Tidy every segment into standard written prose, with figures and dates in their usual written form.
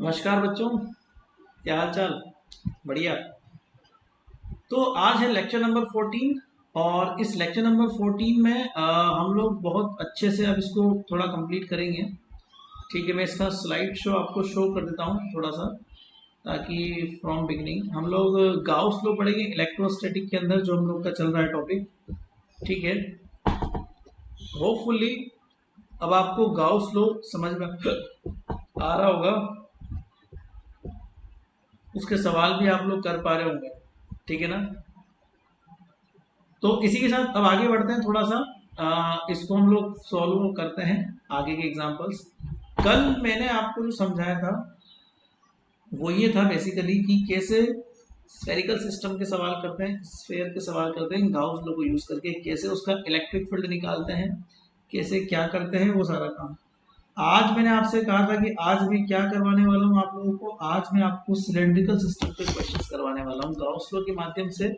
नमस्कार बच्चों, क्या हाल चाल। बढ़िया। तो आज है लेक्चर नंबर 14 और इस लेक्चर नंबर 14 में हम लोग बहुत अच्छे से अब इसको थोड़ा कंप्लीट करेंगे। ठीक है, मैं इसका स्लाइड शो आपको शो कर देता हूँ थोड़ा सा, ताकि फ्रॉम बिगिनिंग हम लोग गाउस लॉ पढ़ेंगे इलेक्ट्रोस्टैटिक के अंदर, जो हम लोग का चल रहा है टॉपिक। ठीक है, होपफुली अब आपको गाउस लॉ समझ में आ रहा होगा, उसके सवाल भी आप लोग कर पा रहे होंगे। ठीक है ना। तो इसी के साथ अब आगे बढ़ते हैं थोड़ा सा। इसको हम लोग सॉल्व करते हैं आगे के एग्जांपल्स। कल मैंने आपको जो समझाया था वो ये था बेसिकली कि कैसे स्फेरिकल सिस्टम के सवाल करते हैं, स्फेयर के सवाल करते हैं गाउस लॉ को यूज करके, कैसे उसका इलेक्ट्रिक फील्ड निकालते हैं, कैसे क्या करते हैं वो सारा काम। आज मैंने आपसे कहा था कि आज मैं क्या करवाने वाला हूँ आप लोगों को। आज मैं आपको सिलेंड्रिकल सिस्टम पे क्वेश्चंस करवाने वाला हूँ। गाउस लॉ के माध्यम से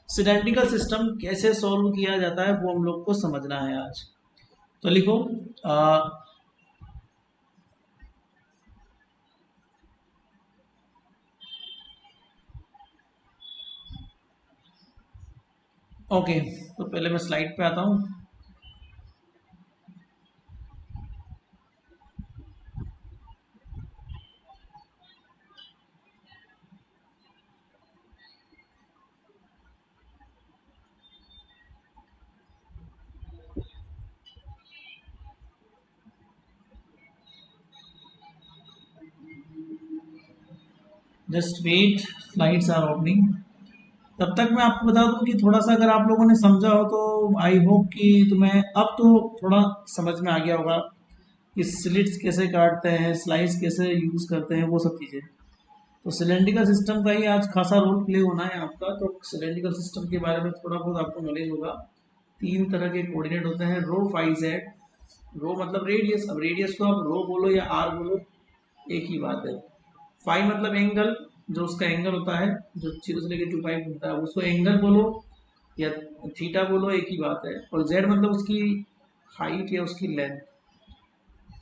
सिलेंड्रिकल सिस्टम कैसे सॉल्व किया जाता है वो हम लोग को समझना है आज। तो लिखो ओके। तो पहले मैं स्लाइड पे आता हूँ। Just wait, slides are opening. तब तक मैं आपको बता दूं कि थोड़ा सा अगर आप लोगों ने समझा हो तो आई होप कि तुम्हें अब तो थोड़ा समझ में आ गया होगा कि स्लिट्स कैसे काटते हैं, स्लाइस कैसे यूज करते हैं, वो सब चीज़ें। तो सिलेंड्रिकल सिस्टम का ही आज खासा रोल प्ले होना है आपका। तो सिलेंड्रिकल सिस्टम के बारे में थोड़ा बहुत आपको नॉलेज होगा। तीन तरह के कोऑर्डिनेट होते हैं, रो, फाई, जेड। रो मतलब रेडियस, अब रेडियस को आप रो बोलो या आर बोलो एक ही बात है। फाई मतलब एंगल, जो उसका एंगल होता है, जो 0 से लेकर 2 पाई होता है उसको एंगल बोलो या थीटा बोलो, एक ही बात है। और जेड मतलब उसकी हाइट या उसकी लेंथ।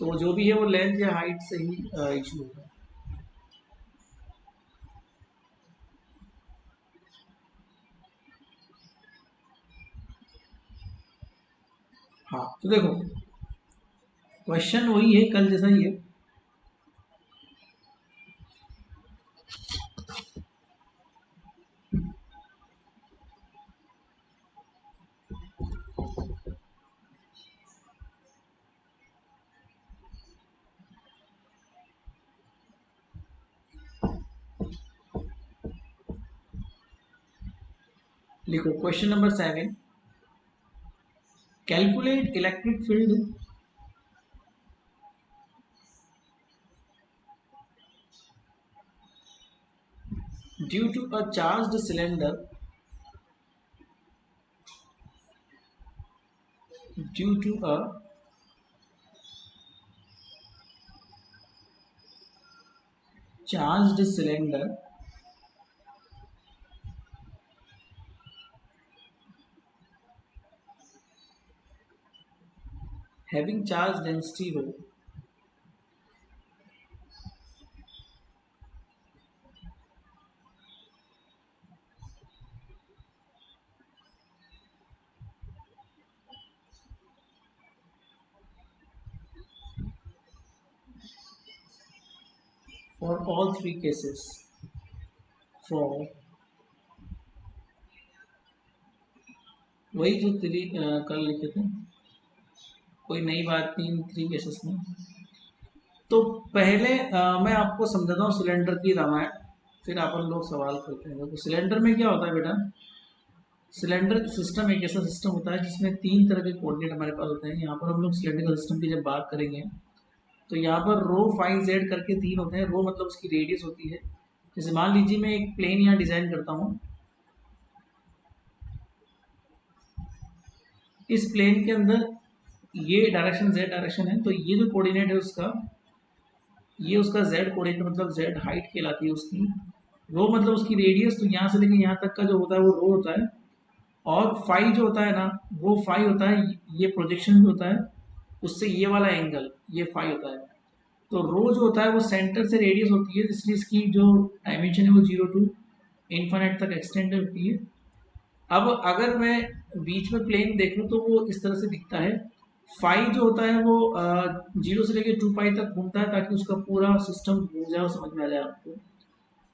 तो जो भी है वो लेंथ या हाइट से ही इशू होगा। हाँ, तो देखो क्वेश्चन वही है, कल जैसा ही है। लिखो question number 7, calculate electric field due to a charged cylinder due to a charged cylinder having charge density rho for all three cases, for वही जो कल लिखे थे, कोई नई बात नहीं इन 3 केसेस में। तो पहले मैं आपको समझाता हूँ सिलेंडर की रामायण, फिर अपन लोग सवाल करते हैं। तो सिलेंडर में क्या होता है बेटा, सिलेंडर सिस्टम एक ऐसा सिस्टम होता है जिसमें 3 तरह के कोऑर्डिनेट हमारे पास होते हैं। यहाँ पर हम लोग सिलेंडर सिस्टम की जब बात करेंगे तो यहाँ पर रो, फाई, जेड करके 3 होते हैं। रो मतलब उसकी रेडियस होती है। जैसे मान लीजिए मैं एक प्लेन यहाँ डिजाइन करता हूँ, इस प्लेन के अंदर ये डायरेक्शन जेड डायरेक्शन है, तो ये जो कोऑर्डिनेट है उसका, ये उसका जेड कोऑर्डिनेट मतलब जेड हाइट कहलाती है उसकी। रो मतलब उसकी रेडियस, तो यहाँ से लेकर यहाँ तक का जो होता है वो रो होता है। और फाई जो होता है ना, वो फाई होता है, ये प्रोजेक्शन जो होता है उससे ये वाला एंगल, ये फाई होता है। तो रो जो होता है वो सेंटर से रेडियस होती है, इसलिए इसकी जो डायमेंशन है वो 0 टू इन्फाइनाइट तक एक्सटेंड होती है। अब अगर मैं बीच में प्लेन देख लूँ तो वो इस तरह से दिखता है। फाई जो होता है वो 0 से लेकर 2 पाई तक घूमता है ताकि उसका पूरा सिस्टम घूम जाए और समझ में आ जाए आपको।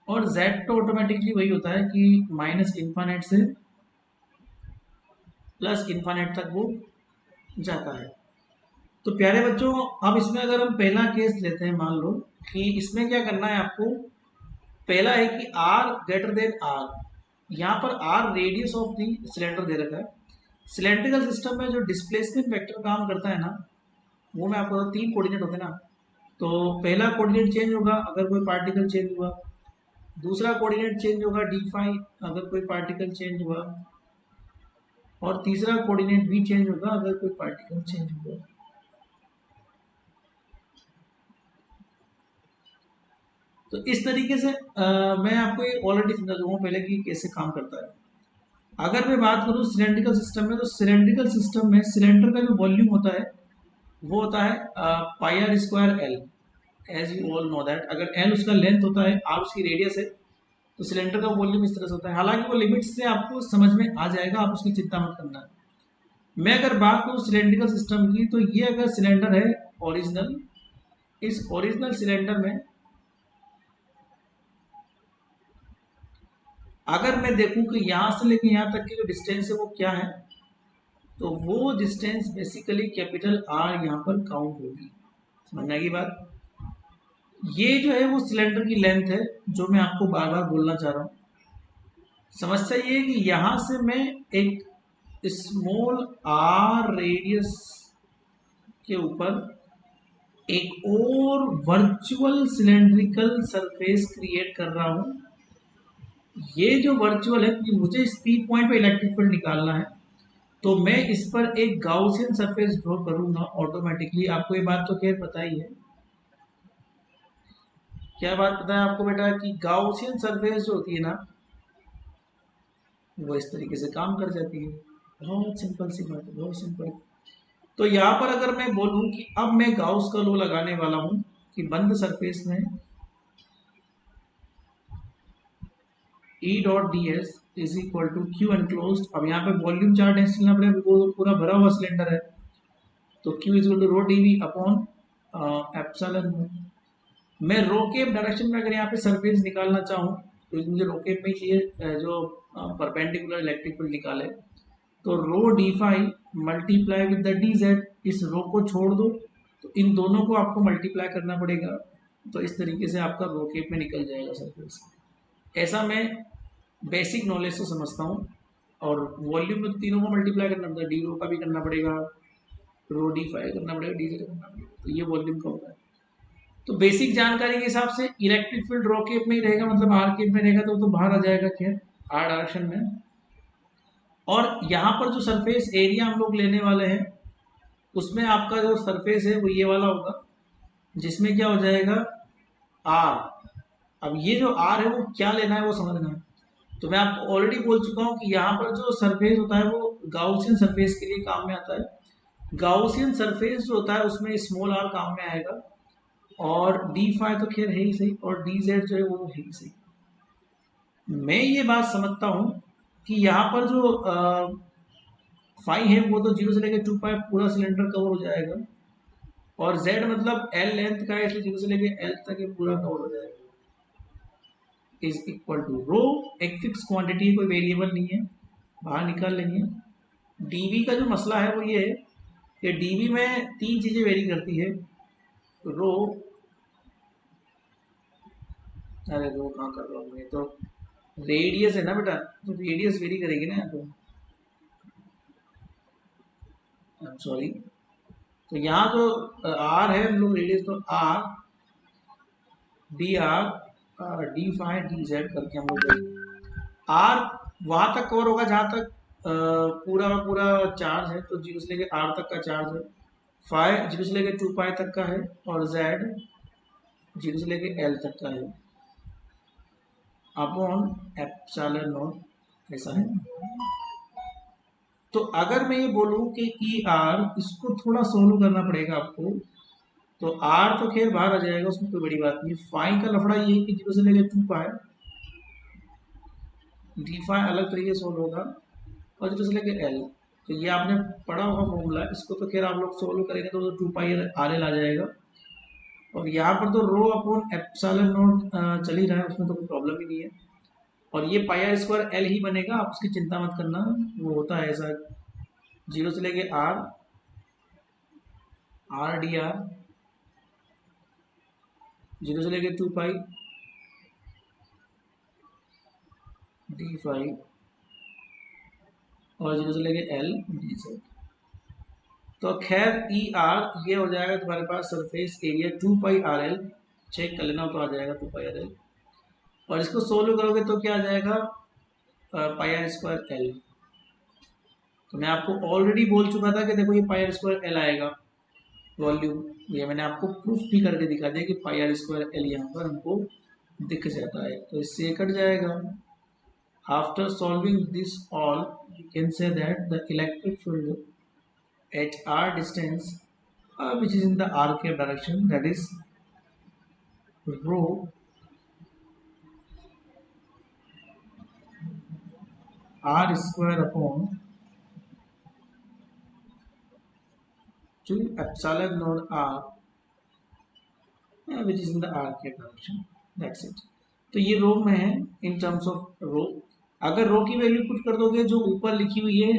और जेड तो ऑटोमेटिकली वही होता है कि माइनस इन्फाइनाइट से प्लस इन्फाइनाइट तक वो जाता है। तो प्यारे बच्चों, अब इसमें अगर हम पहला केस लेते हैं, मान लो कि इसमें क्या करना है आपको। पहला है कि आर ग्रेटर देन आर, यहाँ पर R radius of the cylinder दे रखा है। सिलेंड्रिकल सिस्टम में जो डिस्प्लेसमेंट वेक्टर काम करता है ना, वो मैं आपको 3 कोऑर्डिनेट होते हैं ना। तो पहला कोऑर्डिनेट चेंज होगा अगर कोई पार्टिकल चेंज हुआ, दूसरा कोऑर्डिनेट चेंज होगा डी फाई अगर कोई पार्टिकल चेंज हुआ, और तीसरा कोऑर्डिनेट भी चेंज होगा अगर कोई पार्टिकल चेंज हुआ। तो इस तरीके से मैं आपको ये ऑलरेडी समझा चुका हूँ पहले कि कैसे काम करता है। अगर मैं बात करूँ सिलेंड्रिकल सिस्टम में, तो सिलेंड्रिकल सिस्टम में सिलेंडर का जो वॉल्यूम होता है वो होता है pi are square L. As you all know that, अगर एल उसका लेंथ होता है, आर उसकी रेडियस है, तो सिलेंडर का वॉल्यूम इस तरह से होता है। हालांकि वो लिमिट्स से आपको समझ में आ जाएगा, आप उसकी चिंता मत करना। मैं अगर बात करूँ सिलेंड्रिकल सिस्टम की, तो ये अगर सिलेंडर है ओरिजिनल, इस ओरिजिनल सिलेंडर में अगर मैं देखूं कि यहाँ से लेके यहाँ तक की जो डिस्टेंस है वो क्या है, तो वो डिस्टेंस बेसिकली कैपिटल आर यहाँ पर काउंट होगी। समझ में आएगी बात। ये जो है वो सिलेंडर की लेंथ है, जो मैं आपको बार बार बोलना चाह रहा हूँ। समस्या ये है कि यहाँ से मैं एक स्मॉल आर रेडियस के ऊपर एक और वर्चुअल सिलेंड्रिकल सरफेस क्रिएट कर रहा हूँ। ये जो वर्चुअल है कि मुझे इस पी पॉइंट पे इलेक्ट्रिक फील्ड निकालना है, तो मैं इस पर एक गाउसियन सरफेस ड्रॉ करूंगा ऑटोमेटिकली। आपको ये बात तो खैर पता ही है। क्या बात पता है आपको बेटा कि गाउसियन सरफेस जो होती है ना, वो इस तरीके से काम कर जाती है। बहुत सिंपल सी बात है, बहुत सिंपल। तो यहाँ पर अगर मैं बोलूँ कि अब मैं गाउस का लॉ लगाने वाला हूँ कि बंद सरफेस में E dot d s is equal to q enclosed. अब यहाँ पे वॉल्यूम चार्ट ऐसे चलना पड़ेगा, वो पूरा भरा हुआ सिलेंडर है, तो Q is equal to rho d v upon epsilon. मैं रोकेप डायरेक्शन में अगर यहाँ पे सरफेस निकालना चाहूँ, तो मुझे रोकेप में चाहिए जो परपेंडिकुलर इलेक्ट्रिक फील्ड निकाले, तो rho D phi multiply with the D Z. इस रो को छोड़ दो, तो इन दोनों को आपको मल्टीप्लाई करना पड़ेगा, तो इस तरीके से आपका रोकेप में निकल जाएगा सरफेस। ऐसा मैं बेसिक नॉलेज से समझता हूँ। और वॉल्यूम में तो तीनों को मल्टीप्लाई करना पड़ता है, डी रो का भी करना पड़ेगा, रो डी फाई करना पड़ेगा, डी जेड करना पड़ेगा, तो ये वॉल्यूम का होता है। तो बेसिक जानकारी के हिसाब से इलेक्ट्रिक फील्ड रो केप में ही रहेगा, मतलब आर केप में रहेगा, तो बाहर आ जाएगा खैर आर डायरेक्शन में। और यहाँ पर जो सरफेस एरिया हम लोग लेने वाले हैं, उसमें आपका जो सरफेस है वो ये वाला होगा, जिसमें क्या हो जाएगा आर। अब ये जो आर है वो क्या लेना है वो समझना है। तो मैं आपको ऑलरेडी बोल चुका हूँ कि यहाँ पर जो सरफेस होता है वो गाउसियन सरफेस के लिए काम में आता है। गाउसियन सरफेस जो होता है उसमें स्मॉल आर काम में आएगा, और डी फाई तो खैर है ही सही, और डी जेड जो है वो है ही सही। मैं ये बात समझता हूँ कि यहाँ पर जो फाई है वो तो 0 से लेकर 2 पाई पूरा सिलेंडर कवर हो जाएगा, और जेड मतलब एल लेंथ का है, इसलिए 0 से लेकर एल तक ये पूरा कवर हो जाएगा। इज इक्वल टू रो, एक फिक्स क्वांटिटी है, कोई वेरिएबल नहीं है, बाहर निकाल लेंगे। डीवी का जो मसला है वो ये है कि डीवी में 3 चीजें वेरी करती है। रो, अरे रो कहाँ कर रहा हूँ, ये तो रेडियस है ना बेटा, तो रेडियस वेरी करेगी ना। तो सॉरी, तो यहाँ जो आर है हम लोग रेडियस, तो are D five D Z करके हम लोग आर वहां तक कवर होगा जहां तक पूरा का पूरा चार्ज है, तो 0 से लेके आर तक का चार्ज है। फाइव 0 से लेके 2 पाई तक का है, और जेड 0 से लेके एल तक का है अपॉन एप्सिलॉन नॉट, ऐसा है। तो अगर मैं ये बोलूं कि ई आर, इसको थोड़ा सोल्व करना पड़ेगा आपको, तो आर तो खैर बाहर आ जाएगा, उसमें कोई बड़ी बात नहीं। फाई का लफड़ा ये है कि 0 से लेकर 2 पाई डी फाई अलग तरीके से सोल्व होगा, और 0 से लेकर एल, तो ये आपने पढ़ा होगा फॉर्मूला, इसको तो खैर आप लोग सोल्व करेंगे तो 2 पाई आर एल आ जाएगा। और यहाँ पर तो रो अपॉन एप्सिलॉन नॉट चल ही रहा है, उसमें तो कोई प्रॉब्लम ही नहीं है। और ये पाई आर स्क्वायर एल ही बनेगा, आप उसकी चिंता मत करना, वो होता है ऐसा। 0 से लेके आर, आर डी आर, 0 से लेके 2 पाई डी फाई, और 0 से लेके एल डी जेड। तो खैर ई आर ये हो जाएगा तुम्हारे पास surface area 2 pi R L, check कर लेना तो आ जाएगा 2 पाई आर एल। और इसको सोल्व करोगे तो क्या आ जाएगा, पाई आर स्क्वायर एल। तो मैं आपको ऑलरेडी बोल चुका था कि देखो ये पाई आर स्क्वायर एल आएगा वॉल्यूम, ये मैंने आपको प्रूफ भी करके दिखा दिया कि पाई आर स्क्वायर एल यहाँ पर हमको दिख जाता है, तो इससे कट जाएगा। After solving this all you can say that the electric field at r distance which is in the r cube direction, that is rho r square upon 2 epsilon naught r which is in the r cube direction, that's it। तो ये रो में है in terms of रो। अगर रो की value put कर दोगे जो ऊपर लिखी हुई है,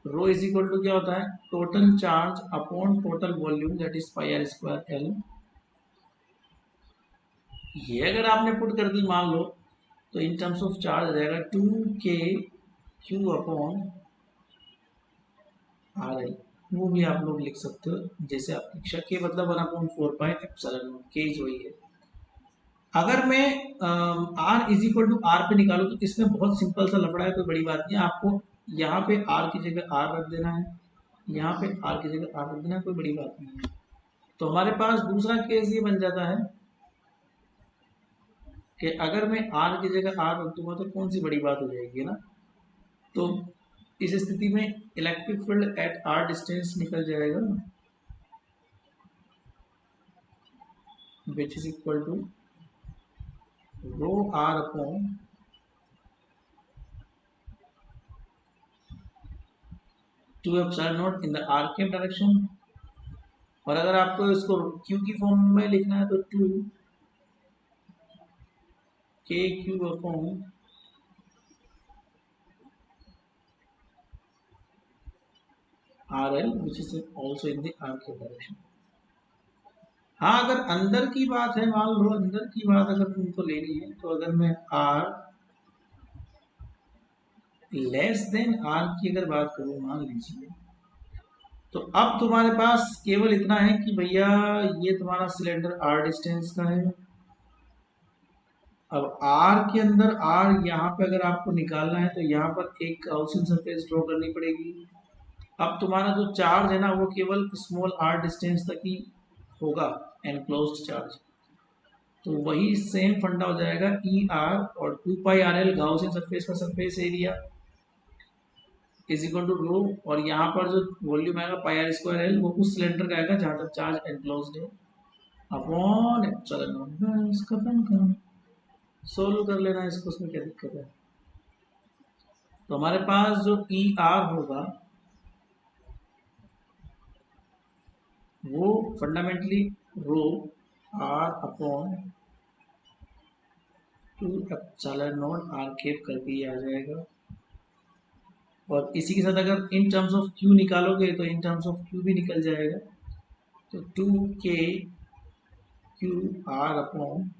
रो इज इक्वल टू क्या होता है, total charge upon total volume, that is pi are square l. ये अगर आपने पुट कर दी मान लो, तो इन टर्म्स ऑफ चार्ज रहेगा 2k Q upon r L. वो भी आप लोग लिख सकते हो जैसे आपकी इच्छा, के मतलब 1/4 पाई एप्सिलॉन नॉट, के वही है। अगर मैं r is equal to r पे निकालूं तो इसमें बहुत सिंपल सा लफड़ा है, कोई बड़ी बात नहीं है। आपको यहाँ पे आर की जगह आर रख देना है, यहाँ पे आर की जगह आर रख देना है, कोई बड़ी बात नहीं है। तो हमारे पास दूसरा केस ये बन जाता है कि अगर मैं आर की जगह आर रख दूंगा तो कौन सी बड़ी बात हो जाएगी ना। तो इस स्थिति में electric field at are distance निकल जाएगा, which is equal to rho r upon 2 epsilon not in the r के डायरेक्शन। और अगर आपको इसको क्यू की फॉर्म में लिखना है तो 2 k q upon r l which is also in the r के डायरेक्शन। हाँ, अगर अंदर की बात है, मान लो अंदर की बात अगर तुमको लेनी है, तो अगर मैं आर लेस देन आर की अगर बात करूं मान लीजिए, तो अब तुम्हारे पास केवल इतना है कि भैया ये तुम्हारा सिलेंडर आर डिस्टेंस का है। अब आर के अंदर आर यहाँ पे अगर आपको निकालना है तो यहाँ पर एक गॉसियन सरफेस ड्रॉ करनी पड़ेगी। अब तुम्हारा जो चार्ज है ना वो केवल स्मॉल आर डिस्टेंस तक ही होगा, एनक्लोज्ड चार्ज। तो वही सेम फंडा हो जाएगा ई आर और 2 pi R L Gaussian surface का surface area is equal to rho, और यहाँ पर जो वॉल्यूम आएगा पाई आर स्क्वायर एल वो उस सिलेंडर का आएगा जहाँ तक चार्ज एनक्लोज्ड है, अपॉन एप्सिलॉन नॉट। बस खत्म काम, सोल्व कर लेना इसको, उसमें क्या दिक्कत है। तो हमारे पास जो ई आर होगा वो fundamentally rho r upon 2 epsilon not r cap करके आ जाएगा। और इसी के साथ अगर इन टर्म्स ऑफ क्यू निकालोगे तो इन टर्म्स ऑफ क्यू भी निकल जाएगा, तो 2k q r upon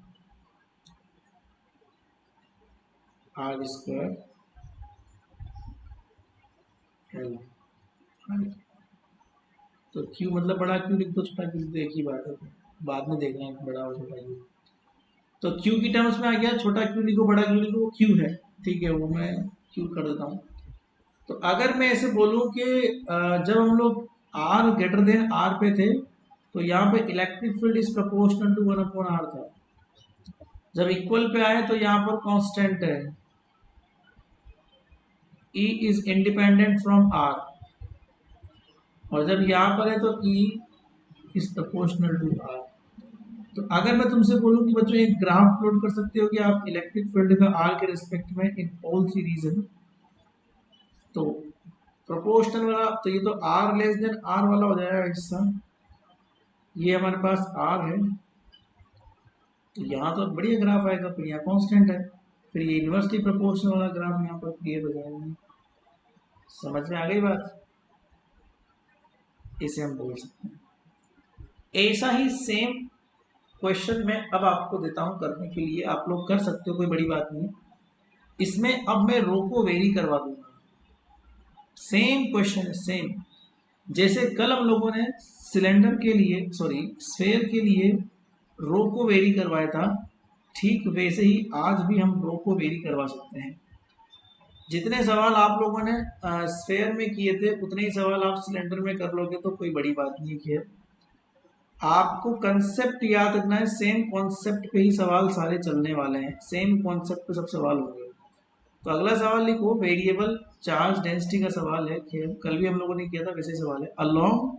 r square l. तो क्यू मतलब बड़ा क्यू लिख दो, छोटा क्यू लिख दो, एक ही बात है, बाद में देखना है बड़ा और छोटा क्यू। तो क्यू की टर्म्स में आ गया, छोटा क्यू लिखो बड़ा क्यू लिखो, वो क्यू है, ठीक है, वो मैं क्यू कर देता हूँ। तो अगर मैं ऐसे बोलूँ कि जब हम लोग आर ग्रेटर देन आर पे थे तो यहाँ पे electric field is proportional to 1/r था। जब इक्वल पे आए तो यहाँ पर कांस्टेंट है, E is independent from R, और जब यहाँ पर है तो E is proportional to r. तो अगर मैं तुमसे बोलूं कि बच्चों एक ग्राफ प्लॉट कर सकते हो कि आप इलेक्ट्रिक फील्ड का आर के रिस्पेक्ट में इन ऑल सी रीजन, तो प्रोपोर्शनल वाला तो ये तो आर लेस देन आर वाला हो जाएगा हिस्सा, ये हमारे पास आर है, तो यहाँ तो बढ़िया ग्राफ आएगा, फिर यहाँ कांस्टेंट है, फिर ये इन्वर्सली प्रोपोर्शनल वाला ग्राफ यहाँ पर क्रिएट हो जाएगा। समझ में आ गई बात? इसे हम बोल सकते हैं। ऐसा ही सेम क्वेश्चन मैं अब आपको देता हूं करने के लिए, आप लोग कर सकते हो, कोई बड़ी बात नहीं। इसमें अब मैं रो को वेरी करवा दूंगा। सेम क्वेश्चन है, सेम जैसे कल हम लोगों ने सिलेंडर के लिए, सॉरी स्फेयर के लिए रो को वेरी करवाया था, ठीक वैसे ही आज भी हम रो को वेरी करवा सकते हैं। जितने सवाल आप लोगों ने स्फेयर में किए थे उतने ही सवाल आप सिलेंडर में कर लोगे तो कोई बड़ी बात नहीं है। आपको कंसेप्ट याद रखना है, सेम कॉन्सेप्ट पे ही सवाल सारे चलने वाले हैं, सेम कॉन्सेप्ट पे सब सवाल होंगे। तो अगला सवाल लिखो, वेरिएबल चार्ज डेंसिटी का सवाल है, कल भी हम लोगों ने किया था वैसे सवाल है। Along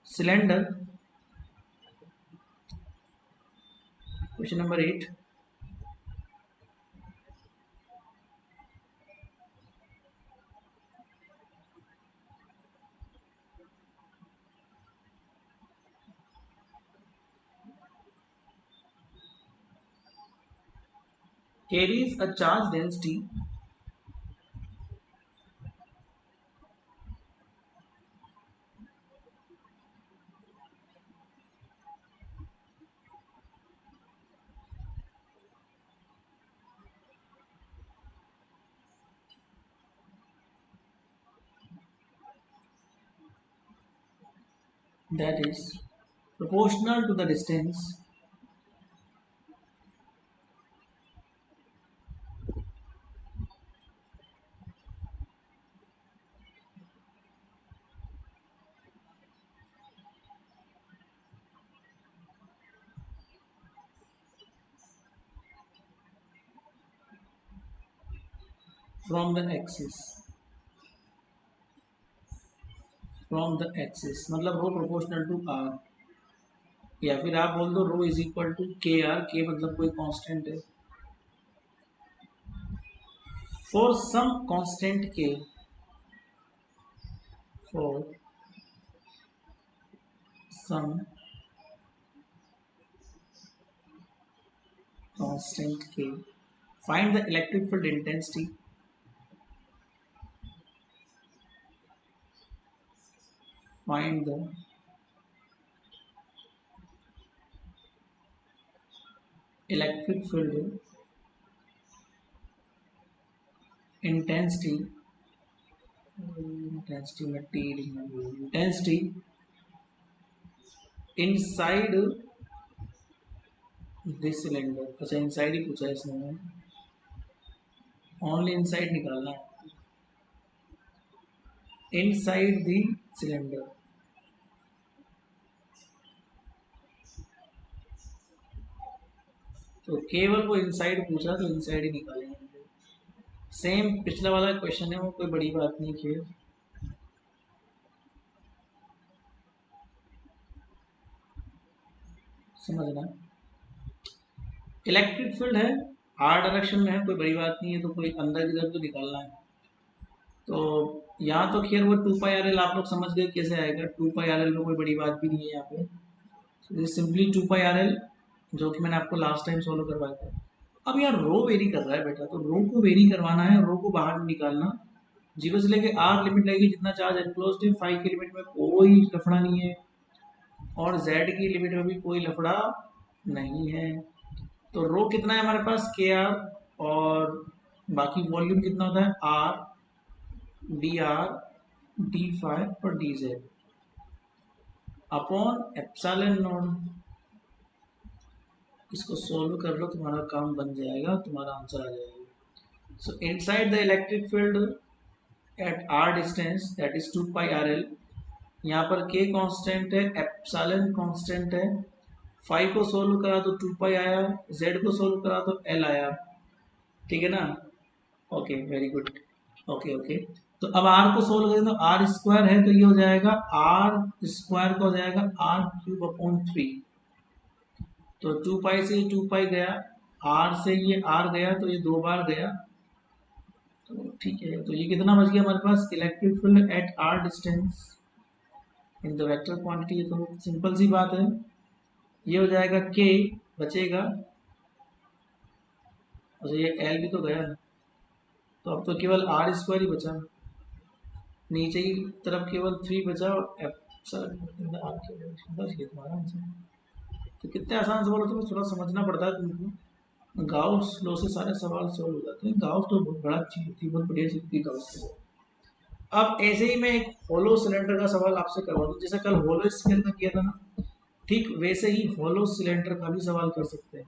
cylinder, question number 8, carries a charge density that is proportional to the distance from the axis, from the axis मतलब रो प्रोपोर्शनल टू आर, या फिर आप बोल दो रो इज इक्वल टू के आर, के मतलब कोई कांस्टेंट है, फॉर सम कांस्टेंट के, फॉर सम कांस्टेंट के, find the electric field intensity, find the electric field intensity, intensity material intensity inside this cylinder। अच्छा इनसाइड ही पूछा है इसमें, ओनली इनसाइड निकालना है, इनसाइड द सिलेंडर। तो केवल वो इनसाइड पूछा तो इनसाइड ही निकालेंगे। सेम पिछला वाला क्वेश्चन है, वो कोई बड़ी बात नहीं है। समझना, इलेक्ट्रिक फील्ड है, आर डायरेक्शन में है, कोई बड़ी बात नहीं है, तो कोई अंदर की तरफ तो निकालना है। तो यहाँ तो खैर वो 2πRL आप लोग समझ गए कैसे आएगा, 2πRL में कोई बड़ी बात भी नहीं है यहाँ पे, सिंपली 2πRL जो कि मैंने आपको लास्ट टाइम सोल्व करवाया था। अब यार रो वेरी कर रहा है बेटा, तो रो को वेरी करवाना है, रो को बाहर निकालना, 0 से लेके आर लिमिट लगेगी, जितना चार्ज एनक्लोज्ड है, 5 की लिमिट में कोई लफड़ा नहीं है, और z की लिमिट में भी कोई लफड़ा नहीं है। तो रो कितना है हमारे पास, के आर, और बाकी वॉल्यूम कितना होता है, R D R D five और D Z upon epsilon naught. इसको सोल्व कर लो, तुम्हारा काम बन जाएगा, तुम्हारा आंसर आ जाएगा। So inside the electric field at are distance that is 2πRL, यहाँ पर k कांस्टेंट है, एप्सिलॉन कांस्टेंट है, 5 को सोल्व करा तो 2π आया, z को सोल्व करा तो l आया, ठीक है ना? Okay very good, okay okay. तो अब आर को सोल्व करें तो आर स्क्वायर है तो ये हो जाएगा आर स्क्वायर का हो जाएगा आर क्यूब अपॉन 3। तो 2 पाई से 2 पाई गया, आर से ये आर गया तो ये 2 बार गया, तो ठीक है। तो ये कितना बच गया हमारे पास, electric field at are distance in the vector quantity. ये तो सिंपल सी बात है, ये हो जाएगा के बचेगा और ये एल भी तो गया ना, तो अब तो केवल आर स्क्वायर ही बचा, नीचे की तरफ केवल 3 बचा और बस ये तुम्हारा आंसर। तो कितने आसान सवाल होते हैं, थोड़ा समझना पड़ता है तुमको। गाउस लॉ से सारे सवाल सॉल्व हो जाते हैं। गाउस तो बहुत बड़ा चीज होती है, बहुत बढ़िया चीज होती है गाउस लॉ। अब ऐसे ही मैं एक होलो सिलेंडर का सवाल आपसे करवा दूं, जैसे कल होलो स्फीयर का किया था ना, ठीक वैसे ही होलो सिलेंडर का भी सवाल कर सकते हैं।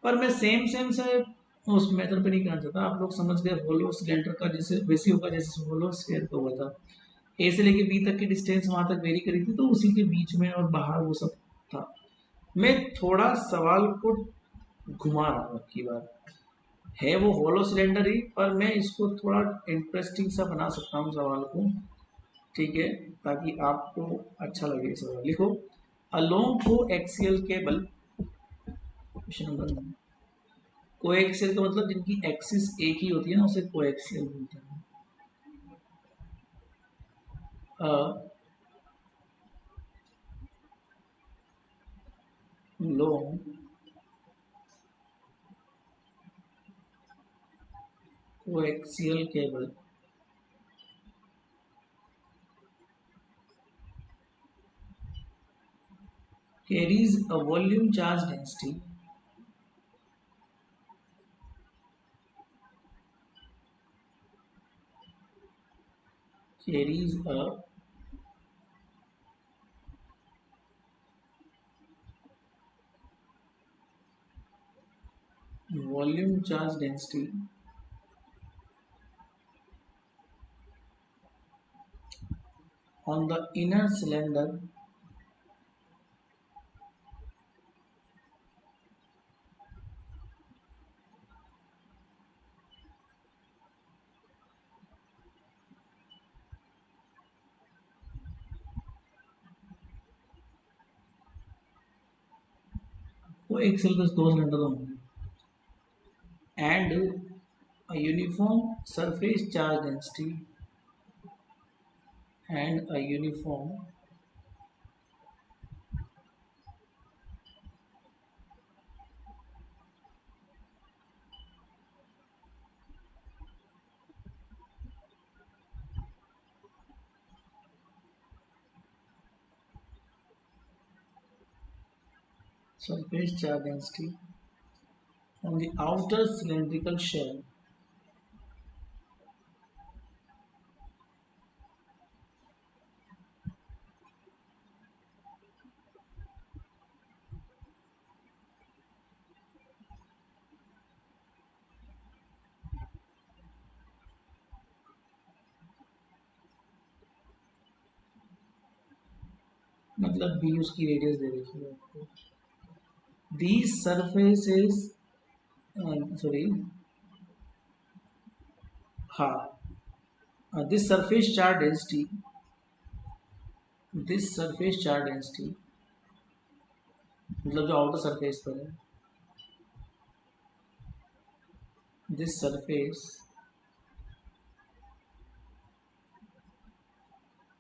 पर मैं सेम सेम से उस मेथड पे नहीं करना चाहता, आप लोग समझ गए होलो सिलेंडर का जैसे वैसे होगा जैसे होलो स्फीयर का हुआ था। ए से लेके बी तक की डिस्टेंस वहां तक वेरी करी थी, तो उसी के बीच में और बाहर वो सब था। मैं थोड़ा सवाल को घुमा रहा हूँ की बार, है वो होलो सिलेंडर ही, पर मैं इसको थोड़ा इंटरेस्टिंग सा बना सकता हूँ सवाल को, ठीक है, ताकि आपको अच्छा लगे सवाल। लिखो, अलोंग को axial cable, question number 1। Coaxial का मतलब जिनकी एक्सिस एक ही होती है ना, उसे कोएक्सियल बोलते हैं। Long coaxial cable carries a volume charge density carries a volume charge density on the inner cylinder coaxial का दो सिलेंडर होंगे and a uniform surface charge density and a uniform surface charge density on the outer cylindrical shell मतलब B उसकी radius दे रखी है आपको। these surfaces sorry हाँ, this surface charge density, this surface charge density मतलब जो outer surface पर है, this surface,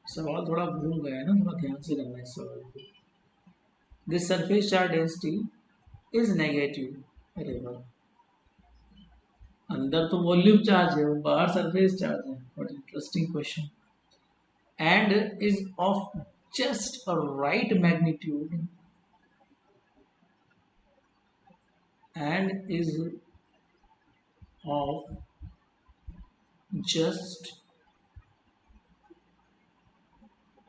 सवाल थोड़ा घूम गया है ना, थोड़ा ध्यान से करना है इस सवाल को। this surface charge density is negative। अरे वाह, अंदर तो वॉल्यूम चार्ज है, बाहर सरफेस चार्ज है, but interesting question. And is of just a right magnitude and is of just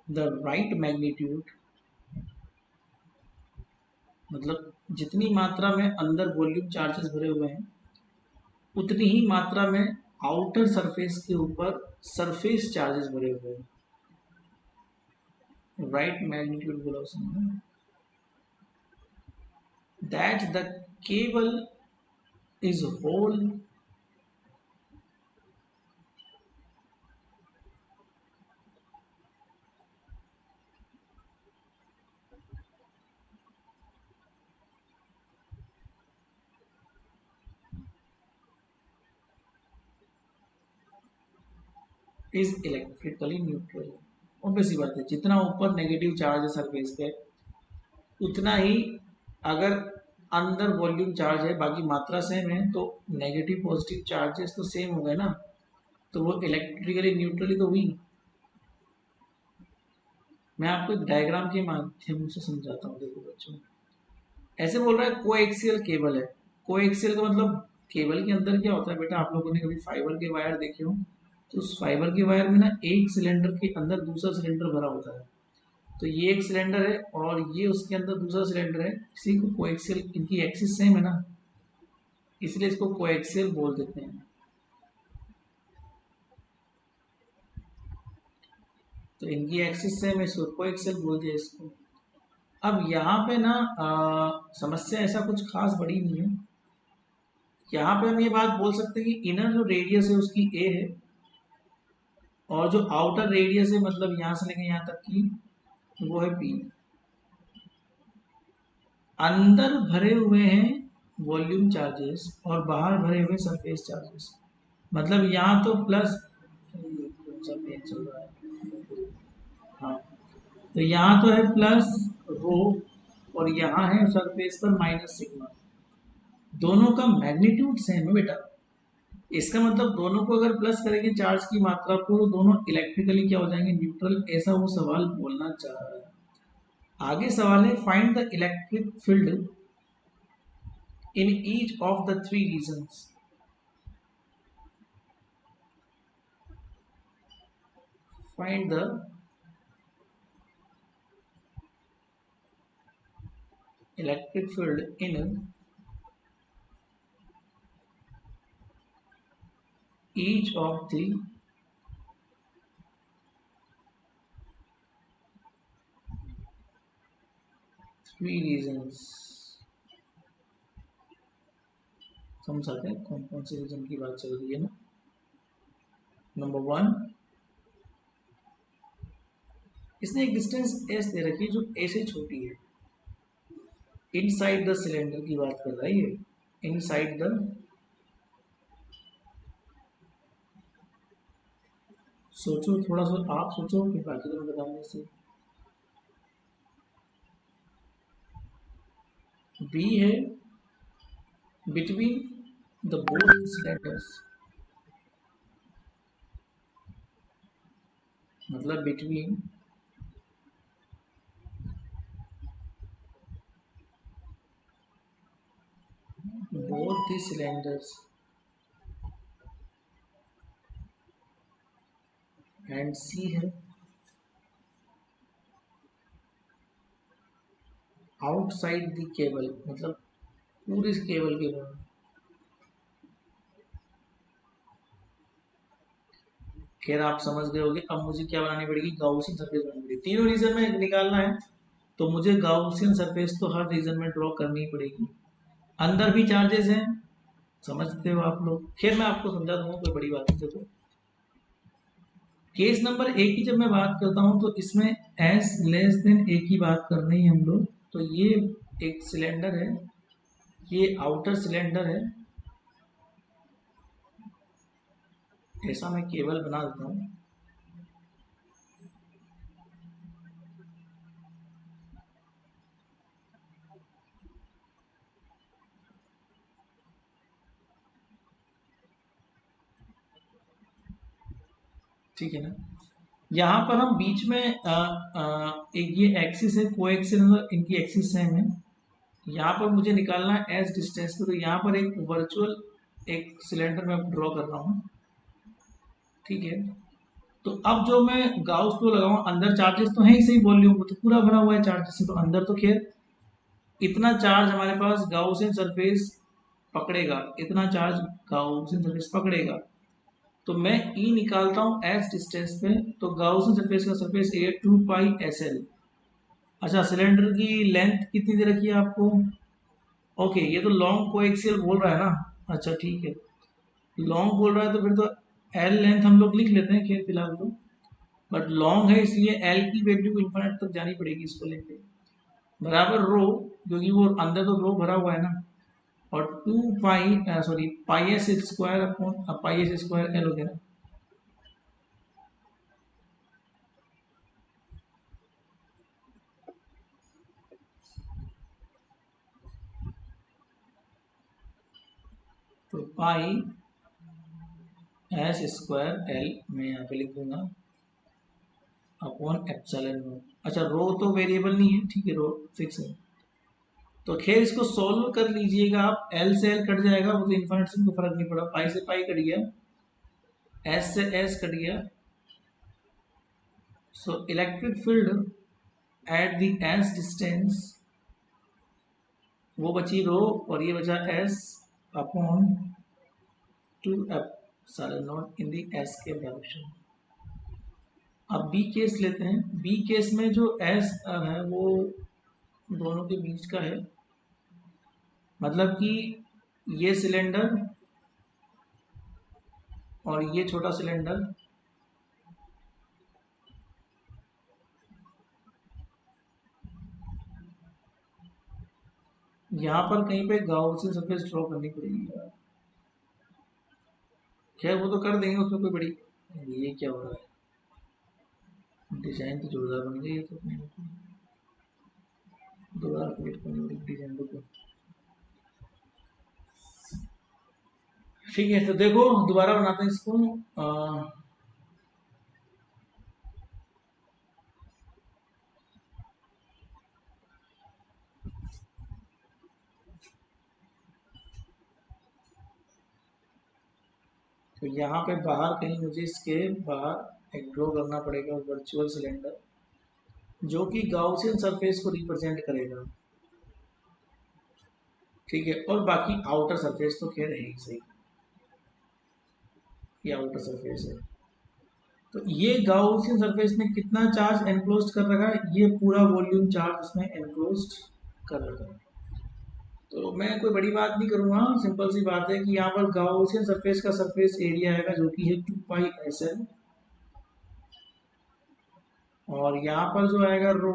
the right magnitude, मतलब जितनी मात्रा में अंदर वॉल्यूम चार्जेस भरे हुए हैं उतनी ही मात्रा में आउटर सरफेस के ऊपर सरफेस चार्जेस भरे हुए हैं। राइट मैग्नीट्यूड बोला उसने, that the cable is whole is electrically neutral. Obvious सी बात है, जितना ऊपर नेगेटिव चार्ज है सरफेस पे उतना ही, अगर अंदर वॉल्यूम चार्ज है बाकी मात्रा सेम है तो नेगेटिव पॉजिटिव चार्जेस तो सेम हो गए ना, तो वो इलेक्ट्रिकली न्यूट्रली तो हुई। मैं आपको एक डायग्राम के माध्यम से समझाता हूँ। देखो बच्चों, ऐसे बोल रहा है कोएक्सियल केबल है। कोएक्सियल का मतलब केबल के अंदर क्या होता है बेटा, आप लोगों ने कभी फाइबर के वायर देखे हो तो उस फाइबर के वायर में ना एक सिलेंडर के अंदर दूसरा सिलेंडर भरा होता है। तो ये एक सिलेंडर है और ये उसके अंदर दूसरा सिलेंडर है, इसी को कोएक्सियल, इनकी एक्सिस सेम है ना, इसलिए इसको कोएक्सियल बोल देते हैं। तो इनकी एक्सिस सेम है, इसको कोएक्सियल बोल दिया इसको। अब यहाँ पे ना समस्या ऐसा कुछ खास बड़ी नहीं है। यहाँ पे हम ये बात बोल सकते हैं कि इनर जो रेडियस है उसकी ए है, और जो आउटर रेडियस है मतलब यहाँ से लेकर यहाँ तक की वो है पी। अंदर भरे हुए हैं वॉल्यूम चार्जेस और बाहर भरे हुए सरफेस चार्जेस। मतलब यहाँ तो प्लस चल रहा है, हाँ, तो यहाँ तो है प्लस रो और यहाँ है सरफेस पर माइनस सिग्मा। दोनों का मैग्नीट्यूड सेम है बेटा। इसका मतलब दोनों को अगर प्लस करेंगे चार्ज की मात्रा को तो दोनों इलेक्ट्रिकली क्या हो जाएंगे, न्यूट्रल। ऐसा वो सवाल बोलना चाह रहा है। आगे सवाल है, find the electric field in each of the three regions. Find the electric field in each of the three regions। समझाते हैं कौन कौन से रीजन की बात चल रही है ना। नंबर वन, इसने एक डिस्टेंस एस दे रखी है जो ए से छोटी है। इनसाइड द सिलेंडर की बात कर रहा है ये, इनसाइड द, सोचो थोड़ा सा, आप सोचो फिर बाकी तो मैं बताऊंगा से। बी है बिटवीन द बोथ सिलेंडर्स, मतलब between both the cylinders and C है आउटसाइड द केबल, मतलब पूरी केबल के बाहर। खैर आप समझ गए होंगे। अब मुझे क्या बनानी पड़ेगी, गाउसियन सरफेस बनानी पड़ेगी। तीनों रीजन में निकालना है तो मुझे गाउसियन सरफेस तो हर रीजन में ड्रॉ करनी पड़ेगी। अंदर भी चार्जेस हैं, समझते हो आप लोग। खैर मैं आपको समझा दूंगा, कोई बड़ी बात नहीं। देखो केस नंबर ए की जब मैं बात करता हूँ तो इसमें एस लेस देन ए की बात कर रहे हैं हम लोग। तो ये एक सिलेंडर है, ये आउटर सिलेंडर है, ऐसा मैं केबल बना देता हूँ। ठीक है ना। यहाँ पर हम बीच में एक ये एक्सिस है, को एक्सिस, इनकी एक्सिस सेम है। यहाँ पर मुझे निकालना है एस डिस्टेंस पे, तो यहाँ पर एक वर्चुअल एक सिलेंडर मैं ड्रॉ कर रहा हूँ। ठीक है, तो अब जो मैं गाउस लॉ लगाऊं, अंदर चार्जेस तो है ही सही, वॉल्यूम तो पूरा भरा हुआ है चार्जेस से, तो अंदर तो खैर इतना चार्ज हमारे पास गाउसियन सरफेस पकड़ेगा, इतना चार्ज गाउसियन सरफेस पकड़ेगा। तो मैं ई निकालता हूँ एस डिस्टेंस पे, तो गाउसियन सरफेस का surface A 2 pi S L. अच्छा, सिलेंडर की लेंथ कितनी दे रखी है आपको? ओके, ये तो लॉन्ग कोएक्सियल बोल रहा है ना। अच्छा ठीक है, लॉन्ग बोल रहा है तो फिर तो एल लेंथ हम लोग लिख लेते हैं खैर फिलहाल तो। बट लॉन्ग है इसलिए एल की वैल्यू इन्फिनिट तक जानी पड़ेगी इसको लेके, बराबर रो, क्योंकि वो अंदर तो रो भरा हुआ है ना। और 2 pi sorry pi S square upon pi S square L हो गया ना। तो पाई एस स्क्वायर एल मैं यहाँ पे लिख दूंगा अपॉन एप्सिलॉन नॉट। अच्छा रो तो वेरिएबल नहीं है, ठीक है, रो फिक्स है। तो खैर इसको सोल्व कर लीजिएगा आप, एल से एल कट जाएगा, वो तो इन्फिनिट से कोई फर्क नहीं पड़ा, पाई से पाई कट गया, एस से एस कट गया। So electric field at the S distance, वो बची रो और ये बचा S upon 2 epsilon not in the S के डायरेक्शन। अब बी केस लेते हैं। बी केस में जो एस है वो दोनों के बीच का है, मतलब कि ये सिलेंडर और ये छोटा सिलेंडर, यहाँ पर कहीं पे गाउसियन सरफेस ड्रॉ करनी पड़ेगी यार। खैर वो तो कर देंगे, उसमें कोई बड़ी, ये क्या हो रहा है, डिजाइन तो जोरदार बन गई है तो अपने दोबारा क्रिएट करनी पड़ेगी डिजाइन को। ठीक है तो देखो दोबारा बनाते हैं इसको। तो यहाँ पे बाहर कहीं मुझे इसके बाहर एक ड्रॉ करना पड़ेगा वर्चुअल सिलेंडर, जो कि गाउसियन सरफेस को रिप्रेजेंट करेगा, ठीक है। और बाकी आउटर सरफेस तो खैर है ही सही, ये आउटर सरफेस है। तो ये गाउसियन सरफेस में कितना चार्ज एनक्लोज कर रखा है, ये पूरा वॉल्यूम चार्ज उसमें एनक्लोज कर रखा है। तो मैं कोई बड़ी बात नहीं करूँगा, सिंपल सी बात है कि यहाँ पर गाउसियन सरफेस का सरफेस एरिया आएगा जो कि है 2 पाई एस एल, और यहाँ पर जो आएगा रो,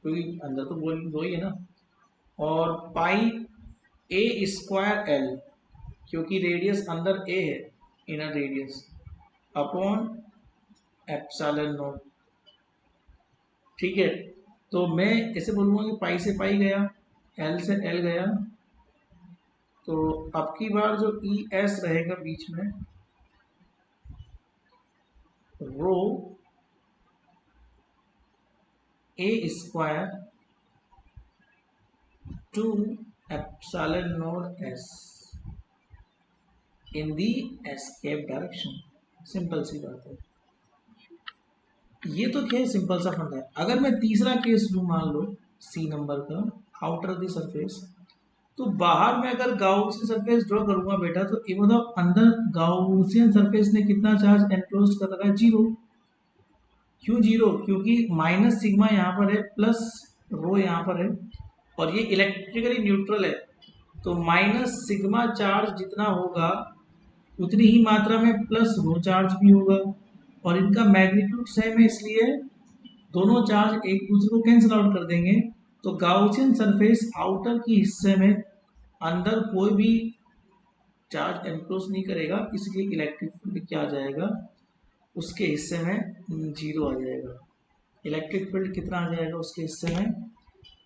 क्योंकि अंदर तो वॉल्यूम दो ही है ना, और पाई ए स्क्वायर एल, क्योंकि रेडियस अंदर ए है, inner radius, upon epsilon not, ठीक है। तो मैं ऐसे बोलूँगा कि पाई से पाई गया, एल से एल गया, तो अब की बार जो ई एस रहेगा बीच में, rho A square 2 epsilon naught S in the escape direction. Simple सी बात है, ये तो क्या है, सिंपल सा फंडा है। अगर मैं तीसरा केस लूँ, मान लो सी नंबर का, आउटर द सरफेस, तो बाहर में अगर गाउसियन सरफेस ड्रॉ करूंगा बेटा, तो ये मतलब अंदर गाउसियन सरफेस ने कितना चार्ज एनक्लोज कर रखा है, जीरो। क्यों जीरो, क्योंकि माइनस सिग्मा यहाँ पर है, प्लस रो यहाँ पर है, और ये इलेक्ट्रिकली न्यूट्रल है, तो माइनस सिग्मा चार्ज जितना होगा उतनी ही मात्रा में प्लस रो चार्ज भी होगा, और इनका मैग्नीट्यूड सेम है, इसलिए दोनों चार्ज एक दूसरे को कैंसिल आउट कर देंगे। तो गाउसियन सरफेस आउटर की हिस्से में अंदर कोई भी चार्ज एनक्लोज नहीं करेगा, इसलिए इलेक्ट्रिक फील्ड क्या आ जाएगा, उसके हिस्से में जीरो आ जाएगा। इलेक्ट्रिक फील्ड कितना आ जाएगा उसके हिस्से में,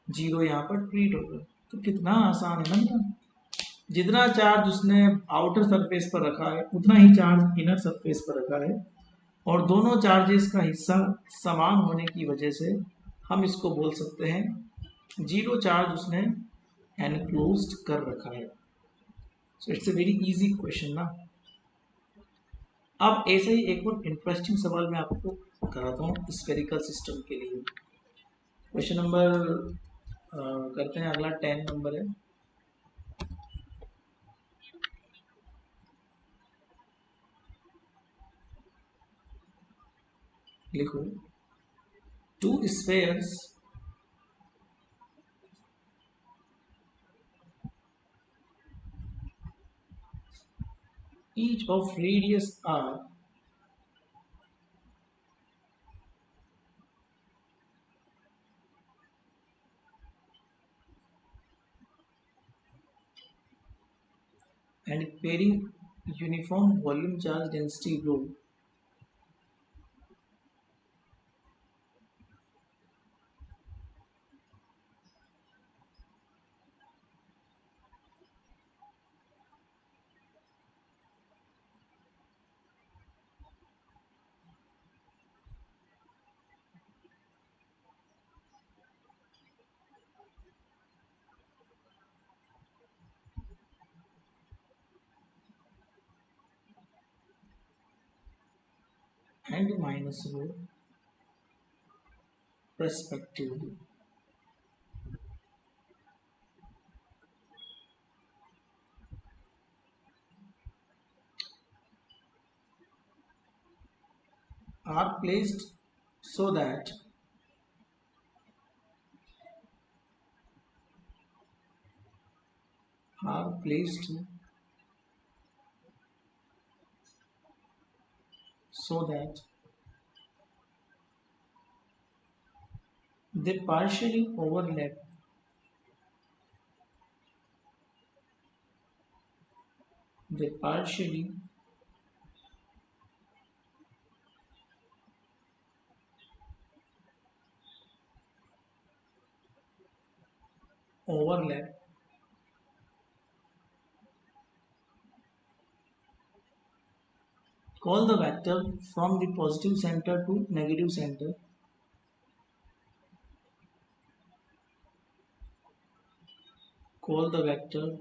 जीरो यहाँ पर ट्रीट होगा। तो कितना आसान है ना बेटा, जितना चार्ज उसने आउटर सरफेस पर रखा है उतना ही चार्ज इनर सरफेस पर रखा है, और दोनों चार्जेस का हिस्सा समान होने की वजह से हम इसको बोल सकते हैं जीरो चार्ज उसने एनक्लोज्ड कर रखा है। So it's a very easy question ना। अब ऐसे ही एक और इंटरेस्टिंग सवाल मैं आपको कराता हूँ स्फेरिकल सिस्टम के लिए। क्वेश्चन नंबर करते हैं अगला 10 नंबर है। लिखो, two spheres each of radius r and carrying uniform volume charge density rho and minus rho respectively. Are placed so that are placed so that they partially overlap. They partially overlap. Call the vector from the positive center to negative center. Call the vector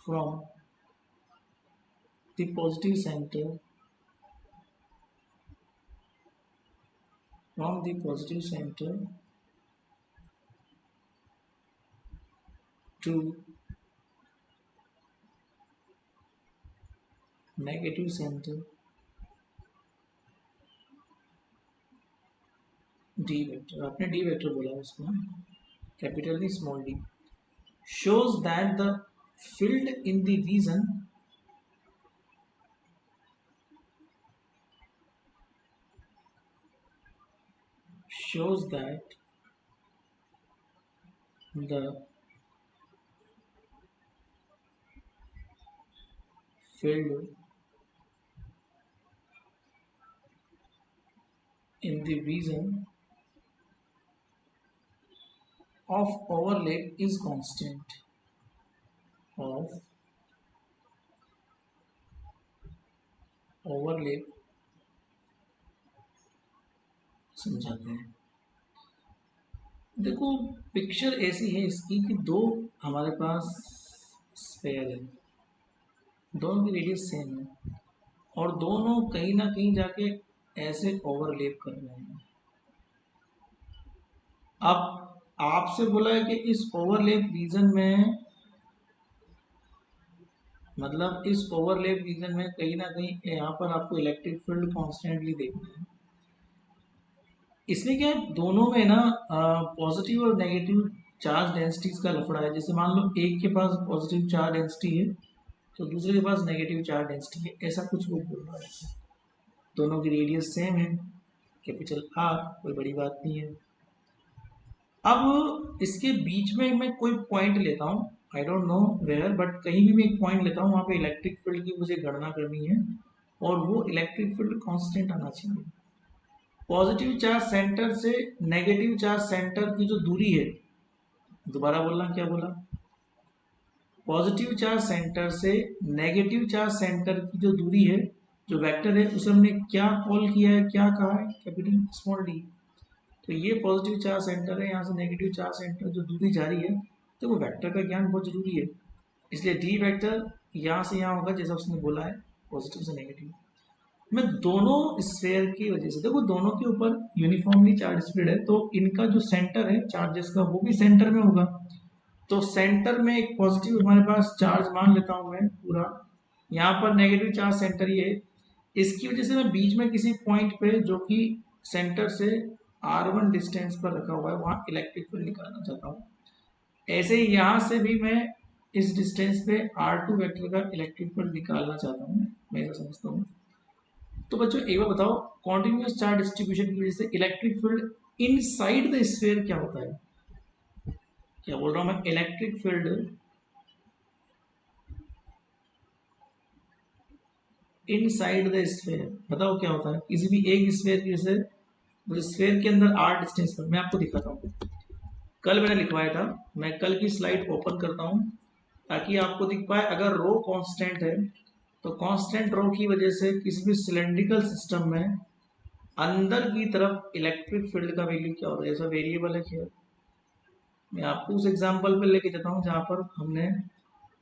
from the positive center to negative center d vector. आपने d vector बोला उसको, capital D small d. Shows that the field in the region shows that the field in the region of overlap is constant. Of overlap समझाते हैं. देखो picture ऐसी है इसकी कि दो हमारे पास स्फेयर है, दोनों की रेडियस सेम है और दोनों कहीं ना कहीं जाके ऐसे ओवरलैप कर रहे हैं. अब आपसे बोला है कि इस ओवरलैप रीजन में, मतलब इस ओवरलैप रीजन में कहीं ना कहीं यहाँ पर आपको इलेक्ट्रिक फील्ड कॉन्स्टेंटली देखना है. इसमें क्या है, दोनों में ना पॉजिटिव और नेगेटिव चार्ज डेंसिटीज का लफड़ा है. जैसे मान लो एक के पास पॉजिटिव चार्ज डेंसिटी है तो दूसरे के पास नेगेटिव चार्ज डेंसिटी है, ऐसा कुछ वो बोल रहा है. दोनों की रेडियस सेम है, कैपिटल आर, कोई बड़ी बात नहीं है. अब इसके बीच में मैं कोई पॉइंट लेता हूँ, I don't know where, but कहीं भी मैं एक पॉइंट लेता हूँ, वहाँ पे इलेक्ट्रिक फील्ड की मुझे गणना करनी है और वो इलेक्ट्रिक फील्ड कांस्टेंट आना चाहिए. पॉजिटिव चार्ज सेंटर से नेगेटिव चार्ज सेंटर की जो दूरी है, दोबारा बोलना क्या बोला, पॉजिटिव चार्ज सेंटर से नेगेटिव चार्ज सेंटर की जो दूरी है, जो वेक्टर है, उसे हमने क्या कॉल किया है, क्या कहा है, कैपिटल स्मॉल डी. तो ये पॉजिटिव चार्ज सेंटर है, यहाँ से नेगेटिव चार्ज सेंटर जो दूरी जा रही है, तो वो वेक्टर का ज्ञान बहुत जरूरी है. इसलिए डी वेक्टर यहाँ से यहाँ होगा जैसा उसने बोला है, पॉजिटिव से नेगेटिव. मैं दोनों स्फेयर की वजह से, देखो दोनों के ऊपर यूनिफॉर्मली चार्ज स्प्रेड है तो इनका जो सेंटर है चार्जेस का वो भी सेंटर में होगा. तो सेंटर में एक पॉजिटिव हमारे पास चार्ज मान लेता हूं मैं पूरा, यहाँ पर नेगेटिव चार्ज सेंटर ये है. इसकी वजह से मैं बीच में किसी पॉइंट पे जो कि सेंटर से r1 डिस्टेंस पर रखा हुआ है वहां इलेक्ट्रिक फील्ड निकालना चाहता हूँ. ऐसे ही यहाँ से भी मैं इस डिस्टेंस पे r2 वेक्टर का इलेक्ट्रिक फील्ड निकालना चाहता हूँ, मैं ऐसा समझता हूँ. तो बच्चों एक बार बताओ, कॉन्टिन्यूस चार्ज डिस्ट्रीब्यूशन की वजह से electric field inside the sphere क्या होता है. क्या बोल रहा हूं मैं, electric field inside the sphere, बताओ क्या होता है. किसी भी एक स्फीयर की वजह से, मुझे स्फीयर के अंदर r डिस्टेंस पर, मैं आपको दिखाता हूँ. कल मैंने लिखवाया था, मैं कल की स्लाइड ओपन करता हूँ ताकि आपको दिख पाए. अगर रो कांस्टेंट है तो कांस्टेंट रो की वजह से किसी भी सिलेंड्रिकल सिस्टम में अंदर की तरफ इलेक्ट्रिक फील्ड का वैल्यू क्या होता है. ऐसा वेरिएबल है क्या, मैं आपको उस एग्जांपल पे लेके जाता हूँ जहाँ पर हमने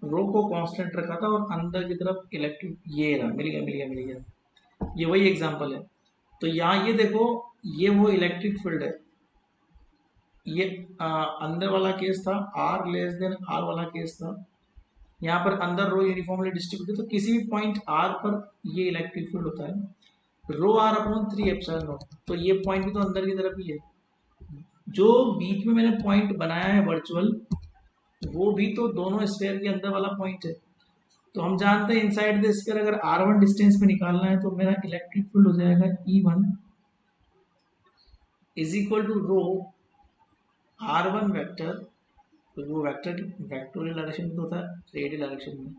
रो को कांस्टेंट रखा था और अंदर की तरफ इलेक्ट्रिक, ये रहा, मिल गया, ये वही एग्जांपल है। तो यहाँ ये देखो, ये वो इलेक्ट्रिक फील्ड है, ये अंदर वाला केस था, आर लेस देन आर वाला केस था। यहाँ पर अंदर रो यूनिफॉर्मली डिस्ट्रीब्यूटेड, तो किसी भी पॉइंट आर पर ये इलेक्ट्रिक फील्ड होता है रो आर अपॉन 3 एप्सिलॉन नॉट। तो ये पॉइंट भी तो अंदर की तरफ ही है, जो बीच में मैंने पॉइंट बनाया है वर्चुअल, वो भी तो दोनों स्फीयर के अंदर वाला पॉइंट है। तो हम जानते हैं इनसाइड द स्फीयर अगर r1 डिस्टेंस पे निकालना है तो मेरा इलेक्ट्रिक फील्ड हो जाएगा E1 is equal to rho r1 vector, तो वो वेक्टर वेक्टोरियल डायरेक्शन में तो होता है, रेडियल डायरेक्शन में,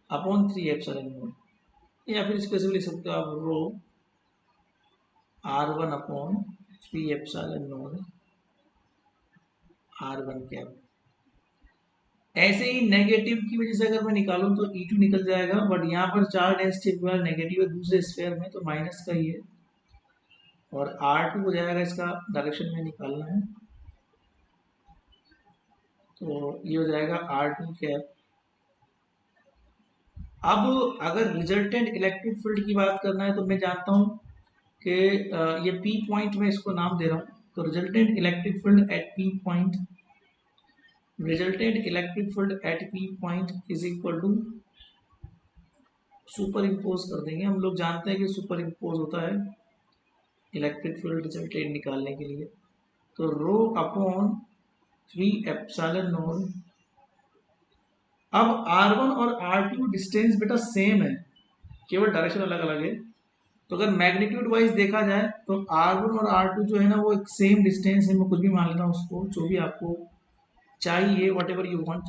अपॉन 3 एप्सिलॉन नॉट, या फिर इसको ऐसे लिख सकते हो आप, rho r1 upon 3 epsilon not r1 cap. ऐसे ही नेगेटिव की वजह से अगर मैं निकालूं तो E2 निकल जाएगा, बट यहाँ पर चार्ज डेंसिटी नेगेटिव है दूसरे स्फीयर में, तो माइनस का ही है, और R2 हो जाएगा, इसका डायरेक्शन में निकालना है, तो ये हो जाएगा R2 कैप। अब अगर रिजल्टेंट इलेक्ट्रिक फील्ड की बात करना है तो मैं जानता हूँ कि ये P पॉइंट में इसको नाम दे रहा हूँ, तो resultant electric field at P point, resultant electric field at P point is equal to, superimpose कर देंगे, हम लोग जानते हैं कि सुपर इम्पोज होता है इलेक्ट्रिक फील्ड रिजल्टेंट निकालने के लिए, तो रो अपॉन 3 एप्सिलॉन नॉट। अब R1 और R2 डिस्टेंस बेटा सेम है, केवल डायरेक्शन अलग अलग है, तो अगर मैग्नीट्यूड वाइज देखा जाए तो R1 और R2 जो है ना वो एक सेम डिस्टेंस है, मैं कुछ भी मान लेता हूँ उसको, जो भी आपको चाहिए, वट एवर यू वांट।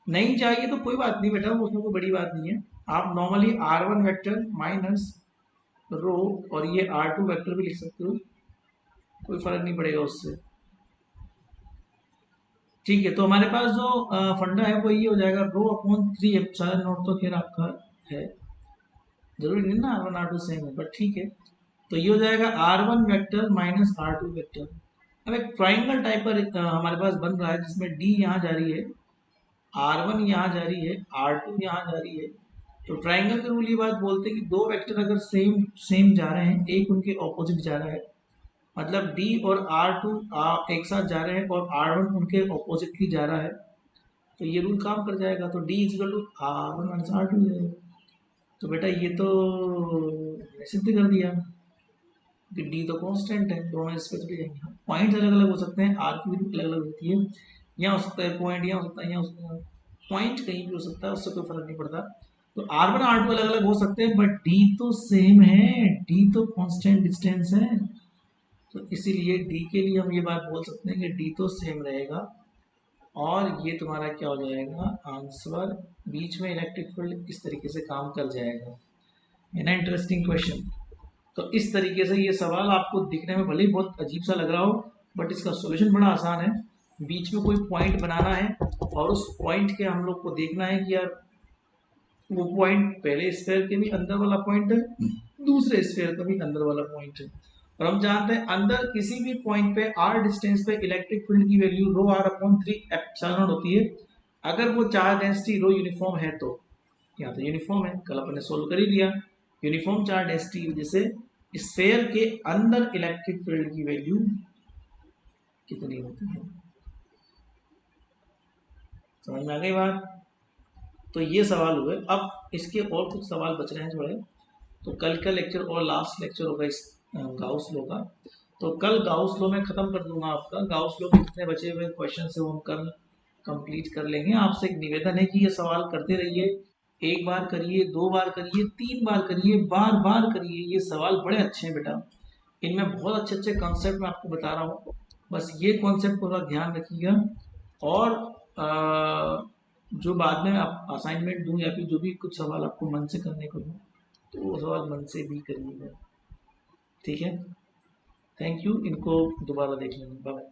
नहीं चाहिए तो कोई बात नहीं बेटा, उसमें कोई बड़ी बात नहीं है, आप normally R1 vector minus rho और ये R2 वेक्टर भी लिख सकते हो, कोई फर्क नहीं पड़ेगा उससे। ठीक है, तो हमारे पास जो फंडा है वो ये हो जाएगा, रो अपॉन 3 एप्सिलॉन नॉट, तो फिर आपका है, जरूरी नहीं ना R1 R2 सेम है, बट ठीक है। तो ये हो जाएगा R1 vector minus R2 vector. अब एक ट्राइंगल टाइप पर हमारे पास बन रहा है जिसमें D यहाँ जा रही है, R1 यहाँ जा रही है, R2 यहाँ जा रही है, तो ट्राइंगल के रूल ये बात बोलते हैं कि दो वेक्टर अगर सेम सेम जा रहे हैं, एक उनके ऑपोजिट जा रहा है, मतलब D और R2 एक साथ जा रहे हैं और R1 उनके ऑपोजिटली जा रहा है, तो ये रूल काम कर जाएगा, तो D is equal to R1 minus R2 जाएगा। तो बेटा ये तो सिद्ध कर दिया कि D तो कांस्टेंट है, दोनों इस पे चले जाएंगे। पॉइंट्स अलग अलग हो सकते हैं, R की वैल्यू अलग अलग होती है, यहाँ हो सकता है पॉइंट, यहाँ हो सकता है, यहाँ हो सकता है पॉइंट, कहीं भी हो सकता है, उससे कोई फर्क नहीं पड़ता। तो R1 R2 अलग अलग हो सकते हैं, बट D तो सेम है, D तो कांस्टेंट डिस्टेंस है, तो इसीलिए D के लिए हम ये बात बोल सकते हैं कि D तो सेम रहेगा, और ये तुम्हारा क्या हो जाएगा आंसर, बीच में इलेक्ट्रिक फील्ड इस तरीके से काम कर जाएगा। है ना इंटरेस्टिंग क्वेश्चन। तो इस तरीके से ये सवाल आपको दिखने में भले ही बहुत अजीब सा लग रहा हो, बट इसका सॉल्यूशन बड़ा आसान है। बीच में कोई पॉइंट बनाना है और उस पॉइंट के हम लोग को देखना है कि यार वो पॉइंट पहले स्फीयर के भी अंदर वाला पॉइंट है, दूसरे स्फीयर का भी अंदर वाला पॉइंट है, और हम जानते हैं अंदर किसी भी पॉइंट पे r डिस्टेंस पे इलेक्ट्रिक फील्ड की value rho r upon 3 epsilon not होती है, अगर वो चार्ज डेंसिटी रो यूनिफॉर्म है तो। यहाँ तो यूनिफॉर्म है, कल अपन ने सोल्व कर ही लिया, यूनिफॉर्म चार्ज डेंसिटी की वजह से स्फीयर के अंदर इलेक्ट्रिक फील्ड की वैल्यू कितनी होती है। समझ में आ गई बात। तो ये सवाल हुए, अब इसके और कुछ सवाल बच रहे हैं थोड़े, तो कल का लेक्चर और लास्ट लेक्चर होगा इस गाउस लॉ का, तो कल गाउस लॉ में खत्म कर दूंगा आपका, गाउस लॉ के जितने बचे हुए क्वेश्चन है वो हम कल कंप्लीट कर लेंगे। आपसे एक निवेदन है कि ये सवाल करते रहिए, एक बार करिए, दो बार करिए, तीन बार करिए, बार बार करिए, ये सवाल बड़े अच्छे हैं बेटा, इनमें बहुत अच्छे अच्छे कॉन्सेप्ट मैं आपको बता रहा हूँ, बस ये कॉन्सेप्ट को थोड़ा ध्यान रखिएगा, और जो बाद में आप असाइनमेंट दूँ या फिर जो भी कुछ सवाल आपको मन से करने को दूँ, तो वो सवाल मन से भी करिएगा, ठीक है। थैंक यू, इनको दोबारा देख लेंगे, बाय।